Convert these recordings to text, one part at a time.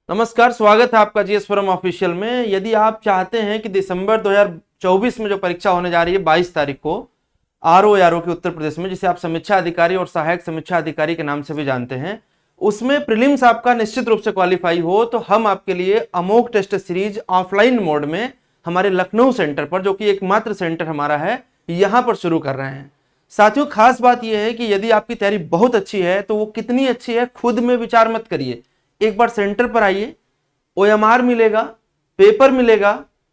नमस्कार, स्वागत है आपका जीएस फोरम ऑफिशियल में। यदि आप चाहते हैं कि दिसंबर 2024 में जो परीक्षा होने जा रही है 22 तारीख को आरओ के उत्तर प्रदेश में, जिसे आप समीक्षा अधिकारी और सहायक समीक्षा अधिकारी के नाम से भी जानते हैं, उसमें प्रीलिम्स आपका निश्चित रूप से क्वालिफाई हो तो हम आपके लिए a mock test series offline mode में हमारे लखनऊ सेंटर पर, जो कि एकमात्र सेंटर हमारा है, यहां पर शुरू कर रहे हैं। साथियों, खास बात यह है कि यदि आपकी तैयारी बहुत अच्छी है तो वो कितनी अच्छी है खुद में विचार मत करिए। एक बार सेंटर पर आइए, ओएमआर मिलेगा, पेपर मिलेगा,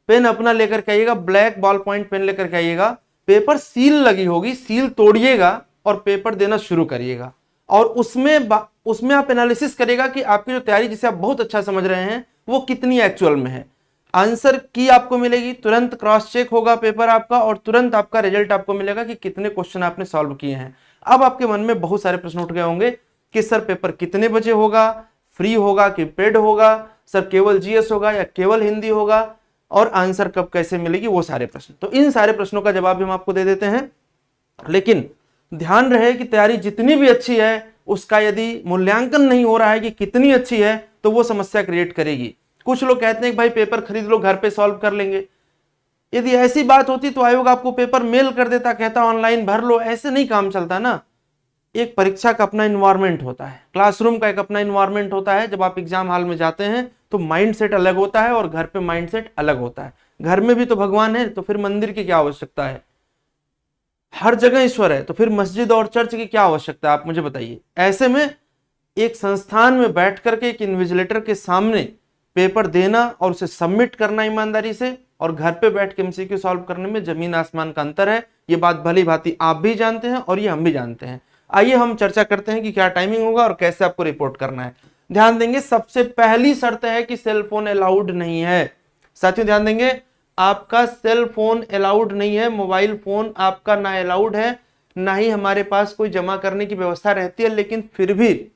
पेन अपना लेकर के आइएगा, ब्लैक बॉल पॉइंट पेन लेकर के आइएगा, पेपर सील लगी होगी, सील तोड़िएगा और पेपर देना शुरू करिएगा। और उसमें आप एनालिसिस करिएगा कि आपकी जो तैयारी जिसे आप बहुत अच्छा समझ रहे हैं वो कितनी एक्चुअल में है। आंसर की आपको मिलेगी, तुरंत क्रॉस चेक होगा पेपर आपका और तुरंत आपका रिजल्ट आपको मिलेगा कि कितने क्वेश्चन आपने सॉल्व किए हैं। अब आपके मन में बहुत सारे प्रश्न उठ गए होंगे कि सर पेपर कितने बजे होगा, फ्री होगा कि पेड होगा, सर केवल जीएस होगा या केवल हिंदी होगा, और आंसर कब कैसे मिलेगी, वो सारे प्रश्न। तो इन सारे प्रश्नों का जवाब हम आपको दे देते हैं। लेकिन ध्यान रहे कि तैयारी जितनी भी अच्छी है उसका यदि मूल्यांकन नहीं हो रहा है कि कितनी अच्छी है तो वो समस्या क्रिएट करेगी। कुछ लोग कहते हैं कि भाई पेपर खरीद लो, घर पे सॉल्व कर लेंगे। यदि ऐसी बात होती तो आयोग आपको पेपर मेल कर देता, कहता ऑनलाइन भर लो। ऐसे नहीं काम चलता ना। एक परीक्षा का अपना इन्वायरमेंट होता है, क्लासरूम का एक अपना इन्वायरमेंट होता है। जब आप एग्जाम हॉल में जाते हैं तो माइंड सेट अलग होता है और घर पे माइंड सेट अलग होता है। घर में भी तो भगवान है, तो फिर मंदिर की क्या आवश्यकता है? हर जगह ईश्वर है, तो फिर मस्जिद और चर्च की क्या आवश्यकता है, आप मुझे बताइए। ऐसे में एक संस्थान में बैठ करके एक इन्विजिलेटर के सामने पेपर देना और उसे सबमिट करना ईमानदारी से, और घर पे बैठ के एमसीक्यू सॉल्व करने में जमीन आसमान का अंतर है। ये बात भली भांति आप भी जानते हैं और ये हम भी जानते हैं। आइए हम चर्चा करते हैं कि क्या टाइमिंग होगा और कैसे आपको रिपोर्ट करना है। ध्यान देंगे, सबसे पहली शर्त है कि सेल फोन अलाउड नहीं है। साथियों ध्यान देंगे, आपका सेल फोन अलाउड नहीं है, मोबाइल फोन आपका ना अलाउड है, ना ही हमारे पास कोई जमा करने की व्यवस्था रहती है। लेकिन फिर भी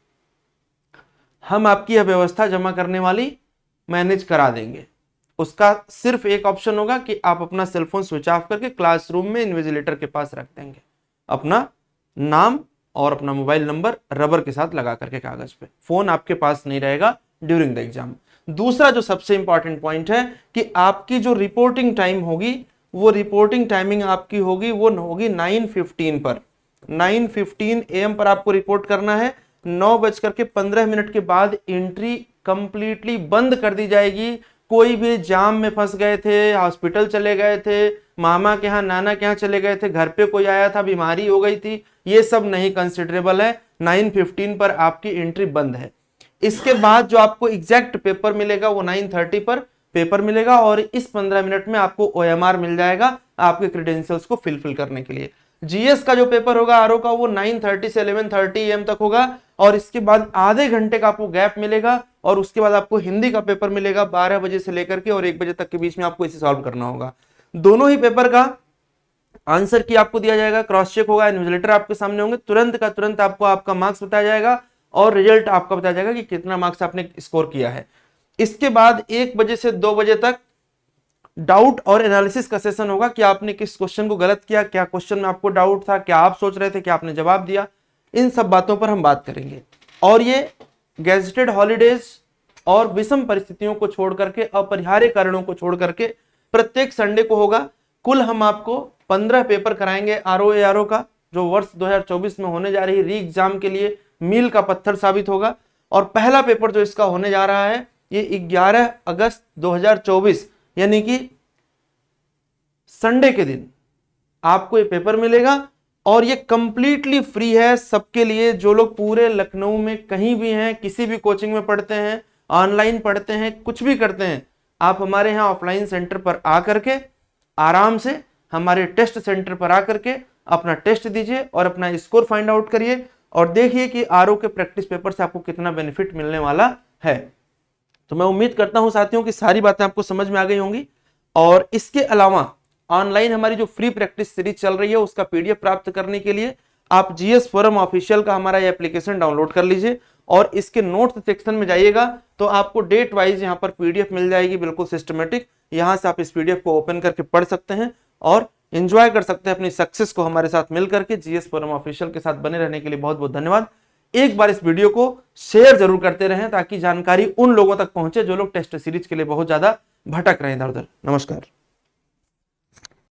हम आपकी यह व्यवस्था जमा करने वाली मैनेज करा देंगे। उसका सिर्फ एक ऑप्शन होगा कि आप अपना सेलफोन स्विच ऑफ करके क्लासरूम में इन्विजिलेटर के पास रख देंगे, अपना नाम और अपना मोबाइल नंबर रबर के साथ लगा करके कागज पे। फोन आपके पास नहीं रहेगा ड्यूरिंग द एग्जाम। दूसरा जो सबसे इंपॉर्टेंट पॉइंट है कि आपकी जो रिपोर्टिंग टाइम होगी, वो रिपोर्टिंग टाइमिंग आपकी होगी, वो होगी 9:15 पर। 9:15 AM पर आपको रिपोर्ट करना है। 9:15 के बाद एंट्री कंप्लीटली बंद कर दी जाएगी। कोई भी जाम में फंस गए थे, हॉस्पिटल चले गए थे, मामा के यहाँ नाना के यहाँ चले गए थे, घर पे कोई आया था, बीमारी हो गई थी, ये सब नहीं कंसिडरेबल है। 9:15 पर आपकी एंट्री बंद है। इसके बाद जो आपको एग्जैक्ट पेपर मिलेगा वो 9:30 पर पेपर मिलेगा, और इस 15 मिनट में आपको ओएमआर मिल जाएगा आपके क्रेडेंशियल्स को फिल करने के लिए। जीएस का जो पेपर होगा आरओ का, वो 9:30 से 11:30 AM तक होगा, और इसके बाद आधे घंटे का आपको गैप मिलेगा, और उसके बाद आपको हिंदी का पेपर मिलेगा 12 बजे से लेकर के और 1 बजे तक के बीच में आपको इसे सॉल्व करना होगा। दोनों ही पेपर का आंसर की आपको दिया जाएगा, क्रॉस चेक होगा, इन्विजिलेटर आपके सामने होंगे, तुरंत का तुरंत आपको आपका मार्क्स बताया जाएगा और रिजल्ट आपका बताया जाएगा कि कितना मार्क्स आपने स्कोर किया है। इसके बाद 1 बजे से 2 बजे तक डाउट और एनालिसिस का सेशन होगा कि आपने किस क्वेश्चन को गलत किया, क्या क्वेश्चन में आपको डाउट था, क्या आप सोच रहे थे, क्या आपने जवाब दिया। इन सब बातों पर हम बात करेंगे। और ये गैजेटेड हॉलीडेज और विषम परिस्थितियों को छोड़ करके, अपरिहार्य कारणों को छोड़ करके प्रत्येक संडे को होगा। कुल हम आपको 15 पेपर कराएंगे आरओ का, जो वर्ष 2024 में होने जा रही री एग्जाम के लिए मील का पत्थर साबित होगा। और पहला पेपर जो इसका होने जा रहा है ये 11 अगस्त 2024 यानी कि संडे के दिन आपको ये पेपर मिलेगा, और ये कंप्लीटली फ्री है सबके लिए। जो लोग पूरे लखनऊ में कहीं भी हैं, किसी भी कोचिंग में पढ़ते हैं, ऑनलाइन पढ़ते हैं, कुछ भी करते हैं, आप हमारे यहाँ ऑफलाइन सेंटर पर आकर के आराम से हमारे टेस्ट सेंटर पर आकर के अपना टेस्ट दीजिए और अपना स्कोर फाइंड आउट करिए, और देखिए कि आरओ के प्रैक्टिस पेपर से आपको कितना बेनिफिट मिलने वाला है। तो मैं उम्मीद करता हूं साथियों की सारी बातें आपको समझ में आ गई होंगी। और इसके अलावा ऑनलाइन हमारी जो फ्री प्रैक्टिस सीरीज चल रही है उसका पीडीएफ प्राप्त करने के लिए आप जीएस फोरम ऑफिशियल का हमारा ये एप्लीकेशन डाउनलोड कर लीजिए, और इसके नोट्स सेक्शन में जाइएगा तो आपको डेट वाइज यहाँ पर पीडीएफ मिल जाएगी, बिल्कुल सिस्टमेटिक। यहाँ से आप इस पीडीएफ को ओपन करके पढ़ सकते हैं और एंजॉय कर सकते हैं अपनी सक्सेस को हमारे साथ मिल करके। जीएस फोरम ऑफिशियल के साथ बने रहने के लिए बहुत बहुत धन्यवाद। एक बार इस वीडियो को शेयर जरूर करते रहें ताकि जानकारी उन लोगों तक पहुंचे जो लोग टेस्ट सीरीज के लिए बहुत ज्यादा भटक रहे हैं इधर उधर। नमस्कार।